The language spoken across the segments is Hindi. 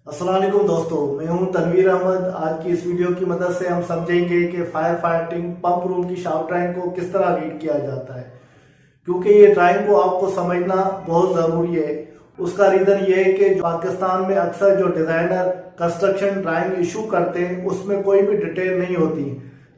अस्सलाम वालेकुम दोस्तों, मैं हूं तनवीर अहमद। आज की इस वीडियो की मदद से हम समझेंगे कि फायर फाइटिंग पंप रूम की शाफ्ट ड्राइंग को किस तरह रीड किया जाता है। क्योंकि ये ड्राइंग को आपको समझना बहुत ज़रूरी है। उसका रीज़न ये है कि पाकिस्तान में अक्सर जो डिज़ाइनर कंस्ट्रक्शन ड्राइंग इशू करते हैं उसमें कोई भी डिटेल नहीं होती।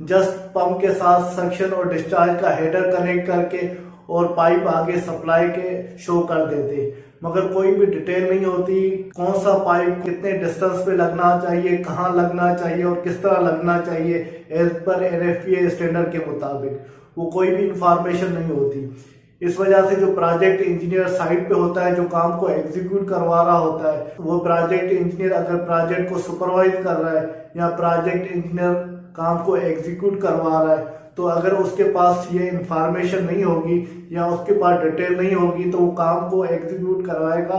जस्ट पंप के साथ सक्शन और डिस्चार्ज का हेडर कनेक्ट करके और पाइप आगे सप्लाई के शो कर देते, मगर कोई भी डिटेल नहीं होती। कौन सा पाइप कितने डिस्टेंस पे लगना चाहिए, कहाँ लगना चाहिए और किस तरह लगना चाहिए एज पर NFPA स्टैंडर्ड के मुताबिक, वो कोई भी इंफॉर्मेशन नहीं होती। इस वजह से जो प्रोजेक्ट इंजीनियर साइट पे होता है, जो काम को एग्जीक्यूट करवा रहा होता है, वो प्रोजेक्ट इंजीनियर अगर प्रोजेक्ट को सुपरवाइज कर रहा है या प्रोजेक्ट इंजीनियर काम को एग्जीक्यूट करवा रहा है, तो अगर उसके पास ये इंफॉर्मेशन नहीं होगी या उसके पास डिटेल नहीं होगी तो वो काम को एग्जीक्यूट करवाएगा,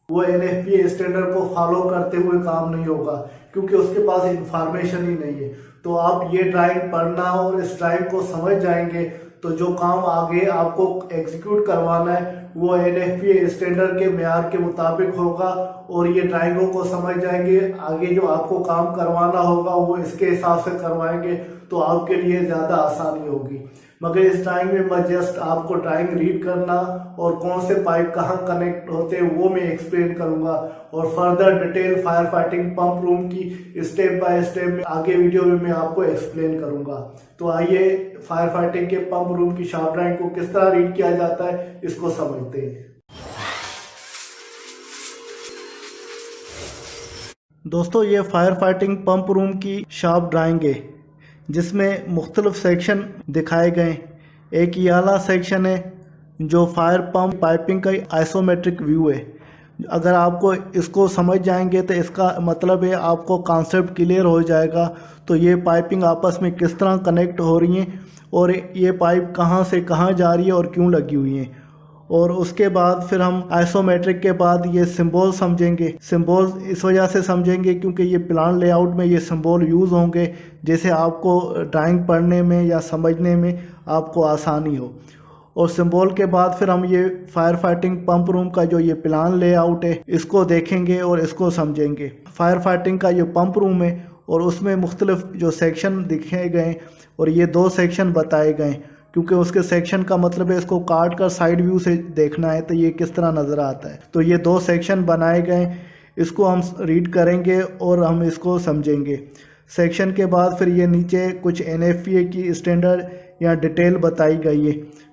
वो NFPA स्टैंडर्ड को फॉलो करते हुए काम नहीं होगा, क्योंकि उसके पास इंफॉर्मेशन ही नहीं है। तो आप ये ड्राइंग पढ़ना और इस ड्राइंग को समझ जाएंगे तो जो काम आगे आपको एग्जीक्यूट करवाना है वो NFPA स्टैंडर्ड के मेयार के मुताबिक होगा। और ये ड्राइंगों को समझ जाएंगे, आगे जो आपको काम करवाना होगा वो इसके हिसाब से करवाएंगे, तो आपके लिए ज़्यादा आसानी होगी। मगर इस ड्राइंग में मैं जस्ट आपको ड्राइंग रीड करना और कौन से पाइप कहाँ कनेक्ट होते हैं वो मैं एक्सप्लेन करूंगा, और further detail fire fighting pump room की स्टेप बाय स्टेप में आगे वीडियो में मैं आपको एक्सप्लेन करूंगा। तो आइए फायर फाइटिंग के पंप रूम की शाफ्ट ड्राइंग को किस तरह रीड किया जाता है इसको समझते हैं। दोस्तों, ये फायर फाइटिंग पंप रूम की शाफ्ट ड्राइंग है जिसमें मुख्तलिफ सेक्शन दिखाए गए। एक ये आला सेक्शन है जो फायर पंप पाइपिंग का आइसोमेट्रिक व्यू है। अगर आपको इसको समझ जाएंगे तो इसका मतलब है आपको कॉन्सेप्ट क्लियर हो जाएगा। तो ये पाइपिंग आपस में किस तरह कनेक्ट हो रही हैं और ये पाइप कहाँ से कहाँ जा रही है और क्यों लगी हुई हैं। और उसके बाद फिर हम आइसोमेट्रिक के बाद ये सिंबल समझेंगे। सिंबल इस वजह से समझेंगे क्योंकि ये प्लान लेआउट में ये सिंबल यूज़ होंगे, जैसे आपको ड्राइंग पढ़ने में या समझने में आपको आसानी हो। और सिंबल के बाद फिर हम ये फायर फाइटिंग पंप रूम का जो ये प्लान लेआउट है इसको देखेंगे और इसको समझेंगे। फायर फाइटिंग का ये पंप रूम है और उसमें मुख्तलिफ जो सेक्शन दिखे गए और ये 2 सेक्शन बताए गए, क्योंकि उसके सेक्शन का मतलब है इसको काट कर साइड व्यू से देखना है तो ये किस तरह नज़र आता है। तो ये 2 सेक्शन बनाए गए, इसको हम रीड करेंगे और हम इसको समझेंगे। सेक्शन के बाद फिर ये नीचे कुछ NFPA की स्टैंडर्ड या डिटेल बताई गई है।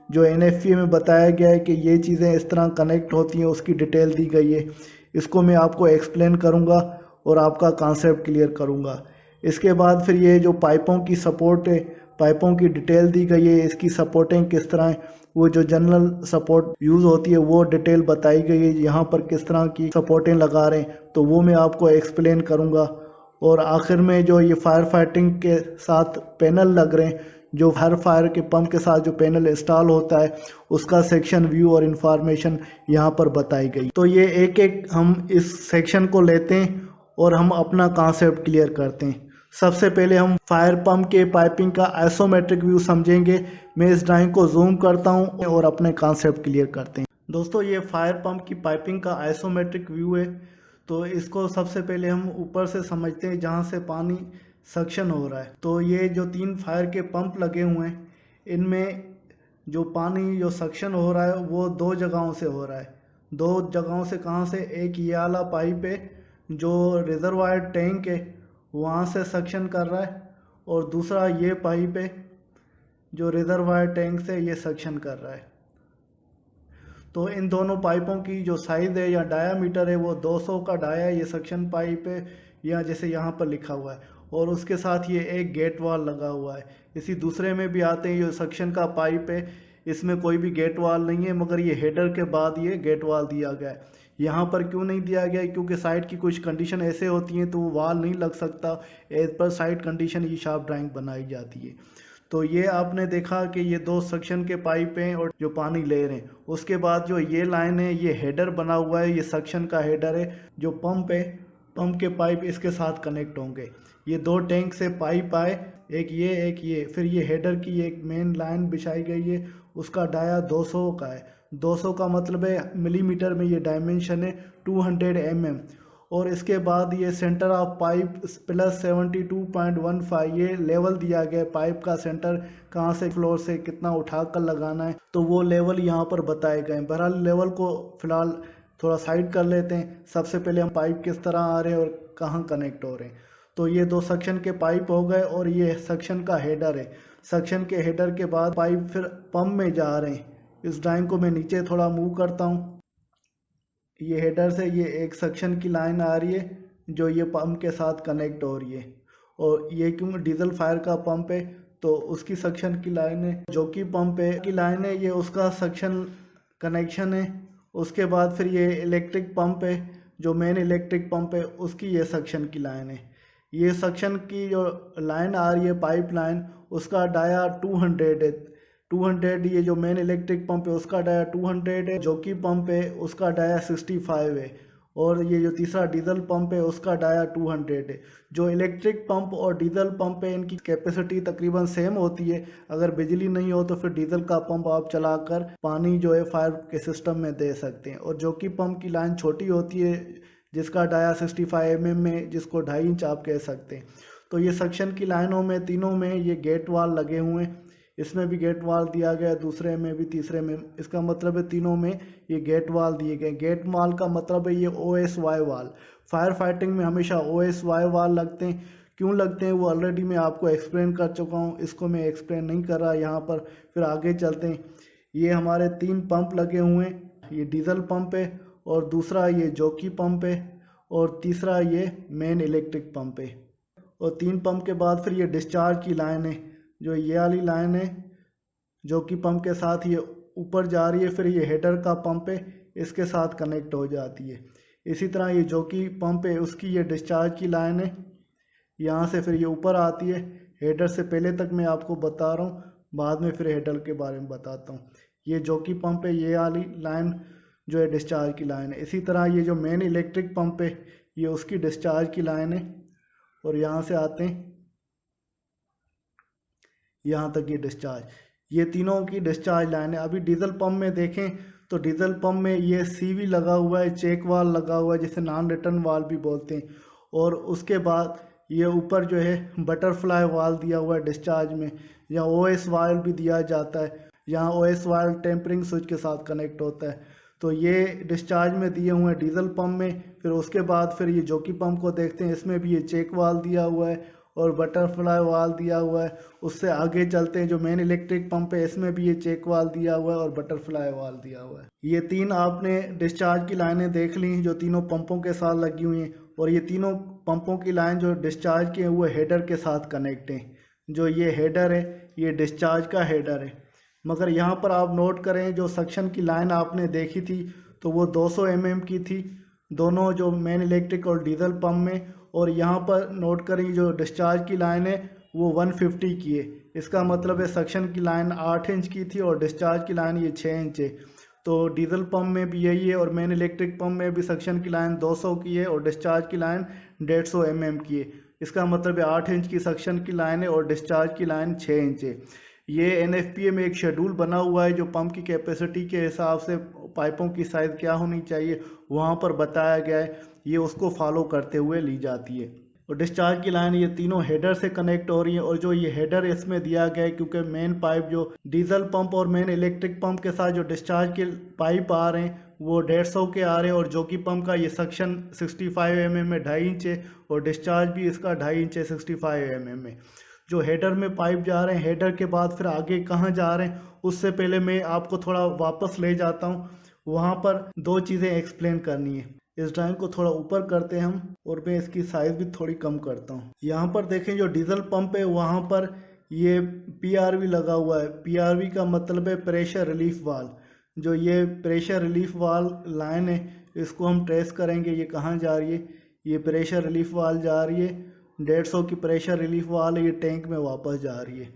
जो NFPA में बताया गया है कि ये चीज़ें इस तरह कनेक्ट होती हैं, उसकी डिटेल दी गई है। इसको मैं आपको एक्सप्लेन करूँगा और आपका कॉन्सेप्ट क्लियर करूँगा। इसके बाद फिर ये जो पाइपों की सपोर्ट है, पाइपों की डिटेल दी गई है, इसकी सपोर्टिंग किस तरह है, वो जो जनरल सपोर्ट यूज़ होती है वो डिटेल बताई गई है। यहाँ पर किस तरह की सपोर्टें लगा रहे हैं तो वो मैं आपको एक्सप्लेन करूँगा। और आखिर में जो ये फायर फाइटिंग के साथ पैनल लग रहे हैं, जो हर फायर के पंप के साथ जो पैनल इंस्टॉल होता है उसका सेक्शन व्यू और इन्फॉर्मेशन यहाँ पर बताई गई। तो ये एक एक हम इस सेक्शन को लेते हैं और हम अपना कॉन्सेप्ट क्लियर करते हैं। सबसे पहले हम फायर पंप के पाइपिंग का आइसोमेट्रिक व्यू समझेंगे। मैं इस ड्राइंग को जूम करता हूं और अपने कॉन्सेप्ट क्लियर करते हैं। दोस्तों, ये फायर पंप की पाइपिंग का आइसोमेट्रिक व्यू है। तो इसको सबसे पहले हम ऊपर से समझते हैं जहां से पानी सक्शन हो रहा है। तो ये जो 3 फायर के पंप लगे हुए हैं, इनमें जो पानी जो सक्शन हो रहा है वो 2 जगहों से हो रहा है। 2 जगहों से कहाँ से? एक ये वाला पाइप है जो रिजर्वायर टैंक है वहाँ से सक्शन कर रहा है, और दूसरा ये पाइप है जो रिजर्वायर टैंक से ये सक्शन कर रहा है। तो इन दोनों पाइपों की जो साइज़ है या डायामीटर है वो 200 का डाया ये सक्शन पाइप है, या जैसे यहाँ पर लिखा हुआ है। और उसके साथ ये एक गेट वाल लगा हुआ है। इसी दूसरे में भी आते हैं, ये सक्शन का पाइप है, इसमें कोई भी गेट वाल नहीं है, मगर ये हेडर के बाद ये गेट वाल दिया गया है। यहाँ पर क्यों नहीं दिया गया है? क्योंकि साइट की कुछ कंडीशन ऐसे होती हैं तो वो वाल नहीं लग सकता। एज पर साइट कंडीशन ये शाफ्ट ड्राइंग बनाई जाती है। तो ये आपने देखा कि ये 2 सक्शन के पाइप हैं और जो पानी ले रहे हैं। उसके बाद जो ये लाइन है ये हेडर बना हुआ है, ये सक्शन का हेडर है। जो पंप है, पंप के पाइप इसके साथ कनेक्ट होंगे। ये 2 टैंक से पाइप आए, एक ये, फिर ये हेडर की एक मेन लाइन बिछाई गई है, उसका डाया 200 का है। 200 का मतलब है मिलीमीटर में ये डायमेंशन है 200 mm। और इसके बाद ये सेंटर ऑफ पाइप प्लस 72.15 ये लेवल दिया गया पाइप का सेंटर कहाँ से फ्लोर से कितना उठा कर लगाना है, तो वो लेवल यहाँ पर बताए गए हैं। बहरहाल लेवल को फिलहाल थोड़ा साइड कर लेते हैं। सबसे पहले हम पाइप किस तरह आ रहे हैं और कहाँ कनेक्ट हो रहे हैं। तो ये 2 सेक्शन के पाइप हो गए और ये सेक्शन का हेडर है। सेक्शन के हेडर के बाद पाइप फिर पंप में जा रहे हैं। इस ड्राइंग को मैं नीचे थोड़ा मूव करता हूँ। ये हेडर से ये एक सेक्शन की लाइन आ रही है जो ये पंप के साथ कनेक्ट हो रही है, और ये क्यों डीजल फायर का पंप है तो उसकी सेक्शन की लाइन है। जो कि पंप है की लाइन है ये उसका सेक्शन कनेक्शन है। उसके बाद फिर ये इलेक्ट्रिक पंप है, जो मेन इलेक्ट्रिक पंप है उसकी ये सेक्शन की लाइन है। ये सेक्शन की जो लाइन आ रही है पाइप लाइन उसका डाया 200 है। 200 ये जो मेन इलेक्ट्रिक पंप है उसका डाया 200 है। जो कि पंप है उसका डाया 65 है, और ये जो तीसरा डीजल पंप है उसका डाया 200 है। जो इलेक्ट्रिक पंप और डीजल पंप है इनकी कैपेसिटी तकरीबन सेम होती है। अगर बिजली नहीं हो तो फिर डीजल का पंप आप चलाकर पानी जो है फायर के सिस्टम में दे सकते हैं। और जो कि पंप की लाइन छोटी होती है जिसका डाया 65 mm में, जिसको 2.5 इंच आप कह सकते हैं। तो ये सेक्शन की लाइनों में तीनों में ये गेट वाल लगे हुए हैं। इसमें भी गेट वाल दिया गया, दूसरे में भी, तीसरे में। इसका मतलब है तीनों में ये गेट वाल दिए गए। गेट वाल का मतलब है ये OSY वाल। फायर फाइटिंग में हमेशा OSY वाल लगते हैं। क्यों लगते हैं वो ऑलरेडी मैं आपको एक्सप्लेन कर चुका हूँ, इसको मैं एक्सप्लेन नहीं कर रहा यहाँ पर। फिर आगे चलते हैं। ये हमारे 3 पंप लगे हुए हैं। ये डीजल पंप है, और दूसरा ये जॉकी पंप है, और तीसरा ये मेन इलेक्ट्रिक पंप है। और 3 पंप के बाद फिर ये डिस्चार्ज की लाइन है, जो ये वाली लाइन है जो कि पंप के साथ ये ऊपर जा रही है। फिर ये हेडर का पंप है, इसके साथ कनेक्ट हो जाती है। इसी तरह ये जो कि पंप है उसकी ये डिस्चार्ज की लाइन है, यहाँ से फिर ये ऊपर आती है। हेडर से पहले तक मैं आपको बता रहा हूँ, बाद में फिर हेडर के बारे में बताता हूँ। ये जो कि पंप है ये वाली लाइन जो है डिस्चार्ज की लाइन है। इसी तरह ये जो मेन इलेक्ट्रिक पंप है ये उसकी डिस्चार्ज की लाइन है, और यहाँ से आते हैं यहाँ तक ये डिस्चार्ज। ये तीनों की डिस्चार्ज लाइन है। अभी डीजल पंप में देखें तो डीजल पंप में ये CV लगा हुआ है, चेक वाल लगा हुआ है जिसे नॉन रिटर्न वाल भी बोलते हैं। और उसके बाद ये ऊपर जो है बटरफ्लाई वाल दिया हुआ है डिस्चार्ज में, या OS वाल भी दिया जाता है। यहाँ OS वाल टेम्परिंग स्विच के साथ कनेक्ट होता है। तो ये डिस्चार्ज में दिए हुए हैं डीजल पंप में। फिर उसके बाद फिर ये जोकी पंप को देखते हैं, इसमें भी ये चेक वाल दिया हुआ है और बटरफ्लाई वाल दिया हुआ है। उससे आगे चलते हैं, जो मेन इलेक्ट्रिक पंप है इसमें भी ये चेक वाल दिया हुआ है और बटरफ्लाई वाल दिया हुआ है। ये 3 आपने डिस्चार्ज की लाइनें देख ली जो तीनों पंपों के साथ लगी हुई हैं, और ये तीनों पंपों की लाइन जो डिस्चार्ज के हैं वो हेडर के साथ कनेक्ट हैं। जो ये हेडर है ये डिस्चार्ज का हेडर है। मगर यहाँ पर आप नोट करें, जो सेक्शन की लाइन आपने देखी थी तो वो 200 mm की थी, दोनों जो मेन इलेक्ट्रिक और डीजल पंप में। और यहाँ पर नोट करें जो डिस्चार्ज की लाइन है वो 150 की है। इसका मतलब है सेक्शन की लाइन 8 इंच की थी और डिस्चार्ज की लाइन ये 6 इंच है। तो डीजल पंप में भी यही है, और मेन इलेक्ट्रिक पंप में भी सेक्शन की लाइन 200 की है और डिस्चार्ज की लाइन 150 mm की है। इसका मतलब है 8 इंच की सेक्शन की लाइन है और डिस्चार्ज की लाइन 6 इंच है। ये NFPA में एक शेड्यूल बना हुआ है जो पंप की कैपेसिटी के हिसाब से पाइपों की साइज़ क्या होनी चाहिए वहाँ पर बताया गया है। ये उसको फॉलो करते हुए ली जाती है। और डिस्चार्ज की लाइन ये तीनों हेडर से कनेक्ट हो रही है, और जो ये हेडर इसमें दिया गया है क्योंकि मेन पाइप जो डीजल पंप और मेन इलेक्ट्रिक पंप के साथ जो डिस्चार्ज के पाइप आ रहे हैं वो 150 के आ रहे हैं, और जो कि पंप का ये सेक्शन 65 mm में 2.5 इंच है, और डिस्चार्ज भी इसका 2.5 इंच है 65 mm में। जो हेडर में पाइप जा रहे हैं, हेडर के बाद फिर आगे कहाँ जा रहे हैं उससे पहले मैं आपको थोड़ा वापस ले जाता हूँ। वहाँ पर 2 चीज़ें एक्सप्लेन करनी है। इस ड्राइंग को थोड़ा ऊपर करते हैं हम, और मैं इसकी साइज़ भी थोड़ी कम करता हूँ। यहाँ पर देखें जो डीजल पंप है वहाँ पर ये PRV लगा हुआ है। PRV का मतलब है प्रेशर रिलीफ वाल। जो ये प्रेशर रिलीफ वाल लाइन है इसको हम ट्रेस करेंगे, ये कहाँ जा रही है। ये प्रेशर रिलीफ वाल जा रही है, 150 की प्रेशर रिलीफ वाल है, ये टैंक में वापस जा रही है।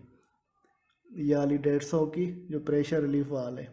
ये वाली 150 की जो प्रेशर रिलीफ वाल है,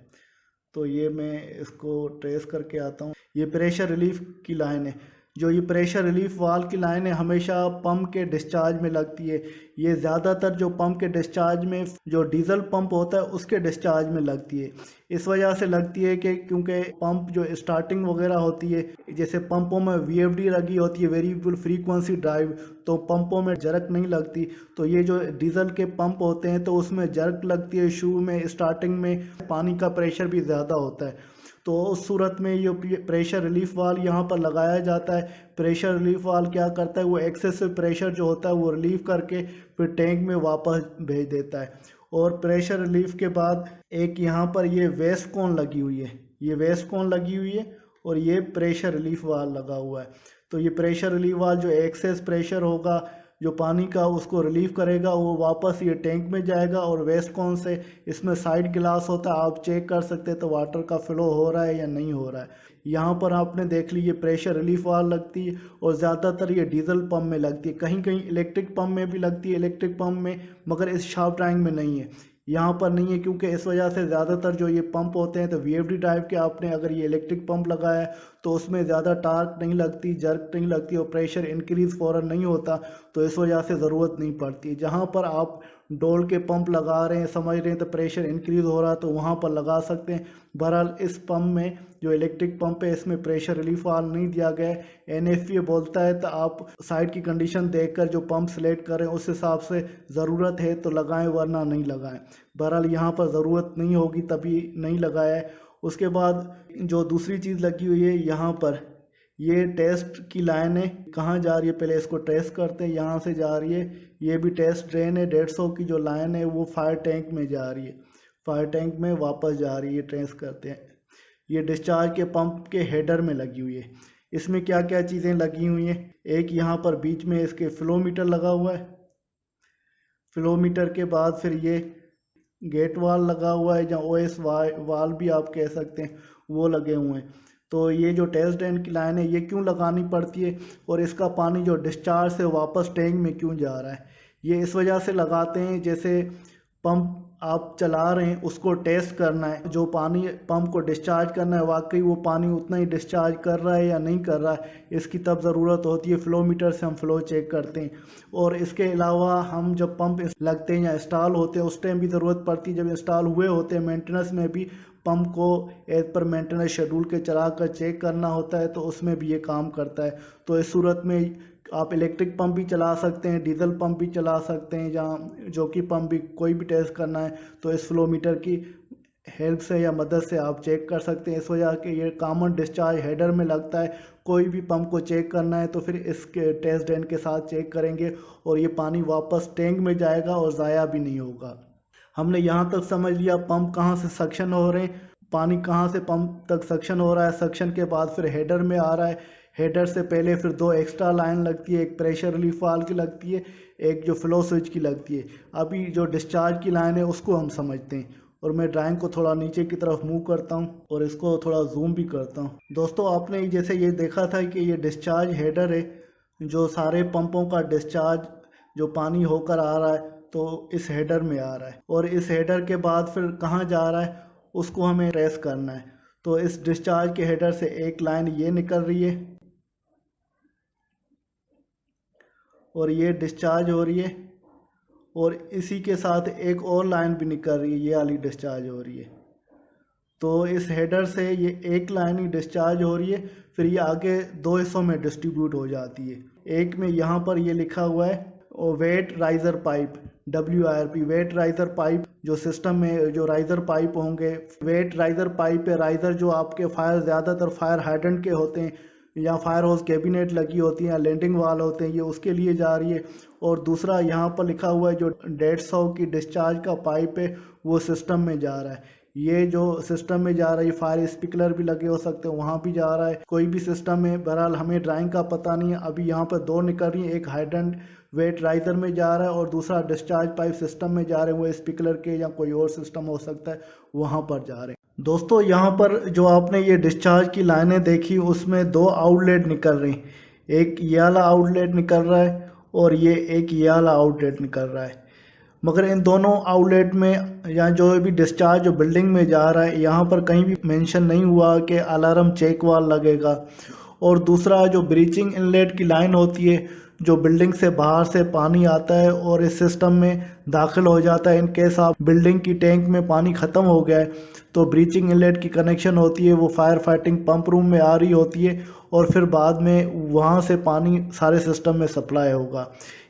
तो ये मैं इसको ट्रेस करके आता हूँ। ये प्रेशर रिलीफ की लाइन है। जो ये प्रेशर रिलीफ वाल्व की लाइन है हमेशा पंप के डिस्चार्ज में लगती है। ये ज़्यादातर जो पंप के डिस्चार्ज में जो डीजल पंप होता है उसके डिस्चार्ज में लगती है। इस वजह से लगती है कि क्योंकि पंप जो स्टार्टिंग वगैरह होती है, जैसे पंपों में VFD लगी होती है, वेरिएबल फ्रीक्वेंसी ड्राइव, तो पंपों में जरक नहीं लगती। तो ये जो डीजल के पंप होते हैं तो उसमें जरक लगती है शुरू में, स्टार्टिंग में पानी का प्रेशर भी ज़्यादा होता है। तो उस सूरत में ये प्रेशर रिलीफ वाल्व यहाँ पर लगाया जाता है। प्रेशर रिलीफ वाल्व क्या करता है, वो एक्सेसिव प्रेशर जो होता है वो रिलीव करके फिर टैंक में वापस भेज देता है। और प्रेशर रिलीफ के बाद एक यहाँ पर ये वेस्ट कोन लगी हुई है, ये वेस्ट कोन लगी हुई है और ये प्रेशर रिलीफ वाल्व लगा हुआ है। तो ये प्रेशर रिलीफ वाल्व जो एक्सेस प्रेशर होगा जो पानी का उसको रिलीव करेगा, वो वापस ये टैंक में जाएगा। और वेस्ट कोन से इसमें साइड गिलास होता है, आप चेक कर सकते हैं तो वाटर का फ्लो हो रहा है या नहीं हो रहा है। यहाँ पर आपने देख ली ये प्रेशर रिलीफ वाल्व लगती है और ज़्यादातर ये डीजल पंप में लगती है, कहीं कहीं इलेक्ट्रिक पंप में भी लगती है, इलेक्ट्रिक पंप में, मगर इस शाफ्ट ड्राइंग में नहीं है, यहाँ पर नहीं है। क्योंकि इस वजह से ज़्यादातर जो ये पंप होते हैं तो VFD टाइप के आपने अगर ये इलेक्ट्रिक पंप लगाया है तो उसमें ज़्यादा टार्क नहीं लगती, जर्क नहीं लगती और प्रेशर इंक्रीज़ फ़ौरन नहीं होता, तो इस वजह से ज़रूरत नहीं पड़ती। जहाँ पर आप डोल के पंप लगा रहे हैं, समझ रहे हैं तो प्रेशर इंक्रीज़ हो रहा है तो वहाँ पर लगा सकते हैं। बहरहाल इस पंप में जो इलेक्ट्रिक पंप है इसमें प्रेशर रिलीफ वाल्व नहीं दिया गया है। NFPA बोलता है तो आप साइड की कंडीशन देखकर जो पंप सेलेक्ट करें उस हिसाब से ज़रूरत है तो लगाएं, वरना नहीं लगाएं। बहरहाल यहाँ पर ज़रूरत नहीं होगी तभी नहीं लगाया है। उसके बाद जो दूसरी चीज़ लगी हुई है यहाँ पर, ये टेस्ट की लाइन है, कहाँ जा रही है पहले इसको टेस्ट करते हैं। यहाँ से जा रही है, ये भी टेस्ट ड्रेन है, 150 की जो लाइन है वो फायर टैंक में जा रही है, फायर टैंक में वापस जा रही है, टेस्ट करते हैं। ये डिस्चार्ज के पंप के हेडर में लगी हुई है। इसमें क्या क्या चीज़ें लगी हुई हैं, एक यहाँ पर बीच में इसके फ्लो मीटर लगा हुआ है, फ्लो मीटर के बाद फिर ये गेट वाल लगा हुआ है, या OS वाल भी आप कह सकते हैं, वो लगे हुए हैं। तो ये जो टेस्ट ड्रेन की लाइन है ये क्यों लगानी पड़ती है और इसका पानी जो डिस्चार्ज से वापस टैंक में क्यों जा रहा है, ये इस वजह से लगाते हैं जैसे पंप आप चला रहे हैं उसको टेस्ट करना है, जो पानी पंप को डिस्चार्ज करना है वाकई वो पानी उतना ही डिस्चार्ज कर रहा है या नहीं कर रहा है, इसकी तब ज़रूरत होती है। फ्लो मीटर से हम फ्लो चेक करते हैं। और इसके अलावा हम जब पंप लगते हैं या इंस्टॉल होते हैं उस टाइम भी ज़रूरत पड़ती है, जब इंस्टॉल हुए होते हैं मेंटेनेंस में भी पंप को एज पर मेंटेनेंस शेड्यूल के चला कर चेक करना होता है, तो उसमें भी ये काम करता है। तो इस सूरत में आप इलेक्ट्रिक पंप भी चला सकते हैं, डीजल पंप भी चला सकते हैं, जहाँ जो कि पंप भी कोई भी टेस्ट करना है तो इस फ्लो मीटर की हेल्प से या मदद से आप चेक कर सकते हैं। इस वजह के ये कॉमन डिस्चार्ज हेडर में लगता है, कोई भी पंप को चेक करना है तो फिर इसके टेस्ट ड्रेन के साथ चेक करेंगे और ये पानी वापस टैंक में जाएगा और ज़ाया भी नहीं होगा। हमने यहाँ तक समझ लिया पंप कहाँ से सक्शन हो रहे हैं, पानी कहाँ से पंप तक सक्शन हो रहा है, सक्शन के बाद फिर हेडर में आ रहा है, हेडर से पहले फिर 2 एक्स्ट्रा लाइन लगती है, एक प्रेशर रिलीफ वाल्व की लगती है, एक जो फ्लो स्विच की लगती है। अभी जो डिस्चार्ज की लाइन है उसको हम समझते हैं और मैं ड्राइंग को थोड़ा नीचे की तरफ मूव करता हूँ और इसको थोड़ा जूम भी करता हूँ। दोस्तों आपने जैसे ये देखा था कि ये डिस्चार्ज हेडर है, जो सारे पंपों का डिस्चार्ज जो पानी होकर आ रहा है तो इस हेडर में आ रहा है और इस हेडर के बाद फिर कहाँ जा रहा है उसको हमें ट्रेस करना है। तो इस डिस्चार्ज के हेडर से एक लाइन ये निकल रही है और ये डिस्चार्ज हो रही है और इसी के साथ एक और लाइन भी निकल रही है, ये वाली डिस्चार्ज हो रही है। तो इस हेडर से ये एक लाइन ही डिस्चार्ज हो रही है, फिर ये आगे 2 हिस्सों में डिस्ट्रीब्यूट हो जाती है। एक में यहाँ पर ये लिखा हुआ है और wet riser pipe WRP, wet riser pipe जो सिस्टम में जो राइज़र पाइप होंगे, वेट राइज़र पाइप है। राइज़र जो आपके फायर ज़्यादातर फायर हाइड्रेंट के होते हैं या फायर हाउस कैबिनेट लगी होती हैं या लैंडिंग वाल होते हैं, ये उसके लिए जा रही है। और दूसरा यहाँ पर लिखा हुआ है जो 150 की डिस्चार्ज का पाइप है वो सिस्टम में जा रहा है। ये जो सिस्टम में जा रहा है, फायर स्पिंकलर भी लगे हो सकते हैं वहाँ भी जा रहा है, कोई भी सिस्टम में। बहरहाल हमें ड्राइंग का पता नहीं है। अभी यहाँ पर 2 निकल रही है, एक हाइड्रेंट वेट राइज़र में जा रहा है और दूसरा डिस्चार्ज पाइप सिस्टम में जा रहे हैं, वो स्पिंकलर के या कोई और सिस्टम हो सकता है वहाँ पर जा रहे हैं। दोस्तों यहाँ पर जो आपने ये डिस्चार्ज की लाइनें देखी उसमें 2 आउटलेट निकल रही हैं, एक ये वाला आउटलेट निकल रहा है और ये एक ये वाला आउटलेट निकल रहा है। मगर इन दोनों आउटलेट में या जो भी डिस्चार्ज जो बिल्डिंग में जा रहा है यहाँ पर कहीं भी मेंशन नहीं हुआ कि अलार्म चेक वाल लगेगा। और दूसरा जो ब्रीचिंग इनलेट की लाइन होती है जो बिल्डिंग से बाहर से पानी आता है और इस सिस्टम में दाखिल हो जाता है। इन केस आप बिल्डिंग की टैंक में पानी ख़त्म हो गया है तो ब्रीचिंग इनलेट की कनेक्शन होती है वो फायर फाइटिंग पंप रूम में आ रही होती है और फिर बाद में वहाँ से पानी सारे सिस्टम में सप्लाई होगा।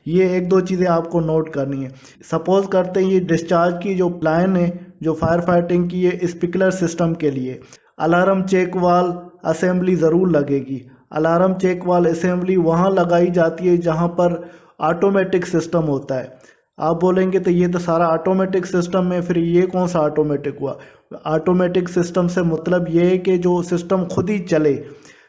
ये एक दो चीज़ें आपको नोट करनी है। सपोज़ करते हैं ये डिस्चार्ज की जो लाइन है जो फायर फाइटिंग की है स्प्रिंकलर सिस्टम के लिए अलार्म चेक वाल असेंबली ज़रूर लगेगी। अलार्म चेक वाल असेंबली वहाँ लगाई जाती है जहाँ पर ऑटोमेटिक सिस्टम होता है। आप बोलेंगे तो ये तो सारा ऑटोमेटिक सिस्टम है, फिर ये कौन सा ऑटोमेटिक हुआ? ऑटोमेटिक सिस्टम से मतलब ये है कि जो सिस्टम खुद ही चले।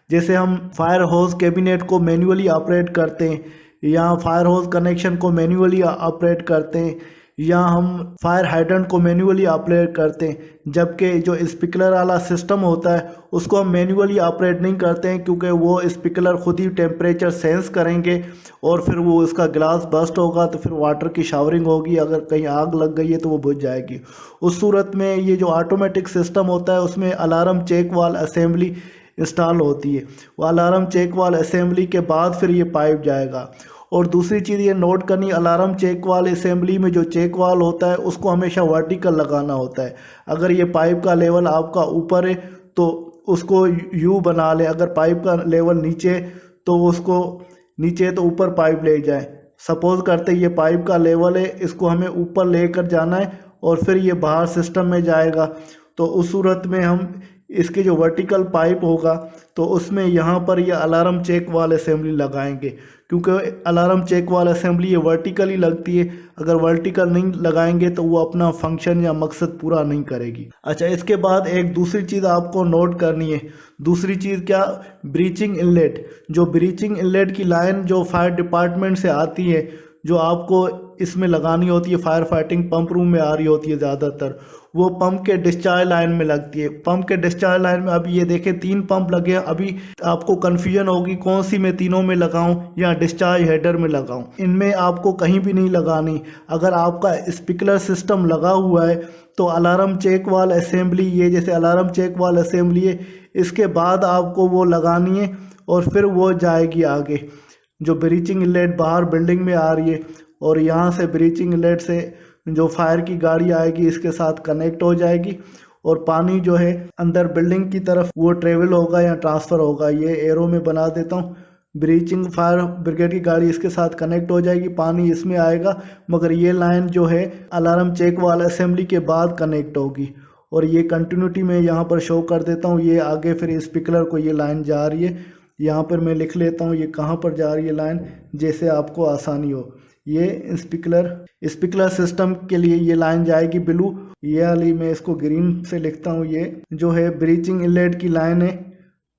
जैसे हम फायर होज कैबिनेट को मैन्युअली ऑपरेट करते हैं या फायर होज कनेक्शन को मैन्युअली ऑपरेट करते हैं या हम फायर हाइड्रेंट को मैन्युअली ऑपरेट करते हैं, जबकि जो स्प्रिंकलर वाला सिस्टम होता है उसको हम मैन्युअली ऑपरेट नहीं करते हैं क्योंकि वो स्प्रिंकलर खुद ही टेम्परेचर सेंस करेंगे और फिर वो उसका ग्लास बस्ट होगा तो फिर वाटर की शावरिंग होगी। अगर कहीं आग लग गई है तो वो बुझ जाएगी। उस सूरत में ये जो ऑटोमेटिक सिस्टम होता है उसमें अलार्म चेक वाल असेंबली इंस्टॉल होती है। वो अलार्म चेक वाल असेंबली के बाद फिर ये पाइप जाएगा। और दूसरी चीज़ ये नोट करनी, अलार्म चेक वाल असेंबली में जो चेक वाल होता है उसको हमेशा वर्टिकल लगाना होता है। अगर ये पाइप का लेवल आपका ऊपर है तो उसको यू बना ले, अगर पाइप का लेवल नीचे तो उसको नीचे तो ऊपर पाइप ले जाए। सपोज़ करते ये पाइप का लेवल है, इसको हमें ऊपर लेकर जाना है और फिर ये बाहर सिस्टम में जाएगा। तो उस सूरत में हम इसके जो वर्टिकल पाइप होगा तो उसमें यहाँ पर ये अलार्म चेक वाल असेंबली लगाएंगे क्योंकि अलार्म चेक वाल असेंबली ये वर्टिकली लगती है। अगर वर्टिकल नहीं लगाएंगे तो वो अपना फंक्शन या मकसद पूरा नहीं करेगी। अच्छा, इसके बाद एक दूसरी चीज़ आपको नोट करनी है। दूसरी चीज़ क्या? Breaching inlet. जो ब्रीचिंग इनलेट की लाइन जो फायर डिपार्टमेंट से आती है जो आपको इसमें लगानी होती है, फायर फाइटिंग पंप रूम में आ रही होती है ज़्यादातर, वो पंप के डिस्चार्ज लाइन में लगती है। पंप के डिस्चार्ज लाइन में अभी ये देखें 3 पंप लगे हैं। अभी आपको कन्फ्यूजन होगी कौन सी मैं तीनों में लगाऊं या डिस्चार्ज हेडर में लगाऊं। इनमें आपको कहीं भी नहीं लगानी। अगर आपका स्प्रिंकलर सिस्टम लगा हुआ है तो अलार्म चेक वाल असेंबली, ये जैसे अलार्म चेक वाल असेंबली है, इसके बाद आपको वो लगानी है और फिर वो जाएगी आगे। जो ब्रीचिंग इनलेट बाहर बिल्डिंग में आ रही है और यहाँ से ब्रीचिंग इनलेट से जो फायर की गाड़ी आएगी इसके साथ कनेक्ट हो जाएगी और पानी जो है अंदर बिल्डिंग की तरफ वो ट्रेवल होगा या ट्रांसफ़र होगा। ये एरो में बना देता हूँ। ब्रीचिंग फायर ब्रिगेड की गाड़ी इसके साथ कनेक्ट हो जाएगी, पानी इसमें आएगा, मगर ये लाइन जो है अलार्म चेक वाल असेंबली के बाद कनेक्ट होगी। और ये कंटिन्यूटी में यहाँ पर शो कर देता हूँ। ये आगे फिर स्प्रिंकलर को ये लाइन जा रही है। यहाँ पर मैं लिख लेता हूँ ये कहाँ पर जा रही है लाइन, जैसे आपको आसानी हो। ये स्प्रिंकलर सिस्टम के लिए ये लाइन जाएगी ब्लू, ये वाली मैं इसको ग्रीन से लिखता हूँ। ये जो है ब्रीचिंग इनलेट की लाइन है।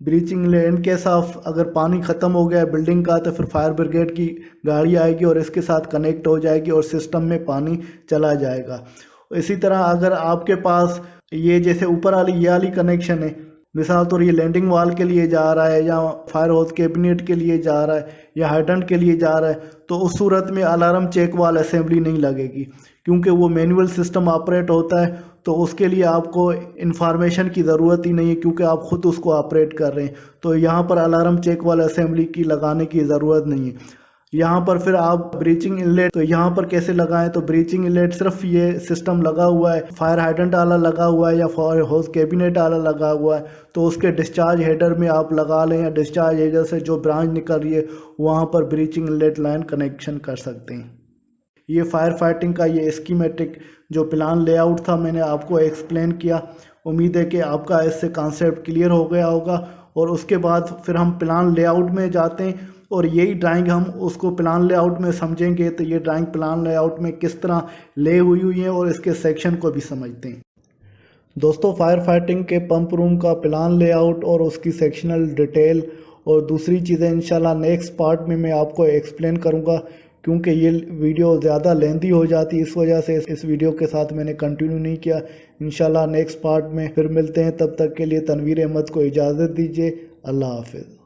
Breaching inlet in case of अगर पानी ख़त्म हो गया है बिल्डिंग का तो फिर फायर ब्रिगेड की गाड़ी आएगी और इसके साथ कनेक्ट हो जाएगी और सिस्टम में पानी चला जाएगा। इसी तरह अगर आपके पास ये जैसे ऊपर वाली ये वाली कनेक्शन है, मिसाल तौर ये लैंडिंग वाल के लिए जा रहा है या फायर होज कैबिनेट के लिए जा रहा है या हाइड्रेंट के लिए जा रहा है, तो उस सूरत में अलार्म चेक वाल असेंबली नहीं लगेगी क्योंकि वो मैनुअल सिस्टम ऑपरेट होता है। तो उसके लिए आपको इन्फॉर्मेशन की ज़रूरत ही नहीं है क्योंकि आप ख़ुद उसको ऑपरेट कर रहे हैं। तो यहाँ पर अलार्म चेक वाल असेंबली की लगाने की ज़रूरत नहीं है। यहाँ पर फिर आप ब्रीचिंग इनलेट तो यहाँ पर कैसे लगाएं? तो ब्रीचिंग इनलेट सिर्फ ये सिस्टम लगा हुआ है, फायर हाइड्रेंट वाला लगा हुआ है या फायर होज कैबिनेट वाला लगा हुआ है, तो उसके डिस्चार्ज हेडर में आप लगा लें या डिस्चार्ज हेडर से जो ब्रांच निकल रही है वहाँ पर ब्रीचिंग इनलेट लाइन कनेक्शन कर सकते हैं। ये फायर फाइटिंग का ये स्कीमेटिक जो प्लान लेआउट था मैंने आपको एक्सप्लेन किया। उम्मीद है कि आपका इससे कॉन्सेप्ट क्लियर हो गया होगा। और उसके बाद फिर हम प्लान लेआउट में जाते हैं और यही ड्राइंग हम उसको प्लान लेआउट में समझेंगे। तो ये ड्राइंग प्लान लेआउट में किस तरह ले हुई है और इसके सेक्शन को भी समझते हैं। दोस्तों, फायर फाइटिंग के पंप रूम का प्लान लेआउट और उसकी सेक्शनल डिटेल और दूसरी चीज़ें इंशाल्लाह नेक्स्ट पार्ट में मैं आपको एक्सप्लेन करूँगा क्योंकि ये वीडियो ज़्यादा लेंथी हो जाती है, इस वजह से इस वीडियो के साथ मैंने कंटिन्यू नहीं किया। इंशाल्लाह नेक्स्ट पार्ट में फिर मिलते हैं, तब तक के लिए तनवीर अहमद को इजाज़त दीजिए। अल्लाह हाफिज़।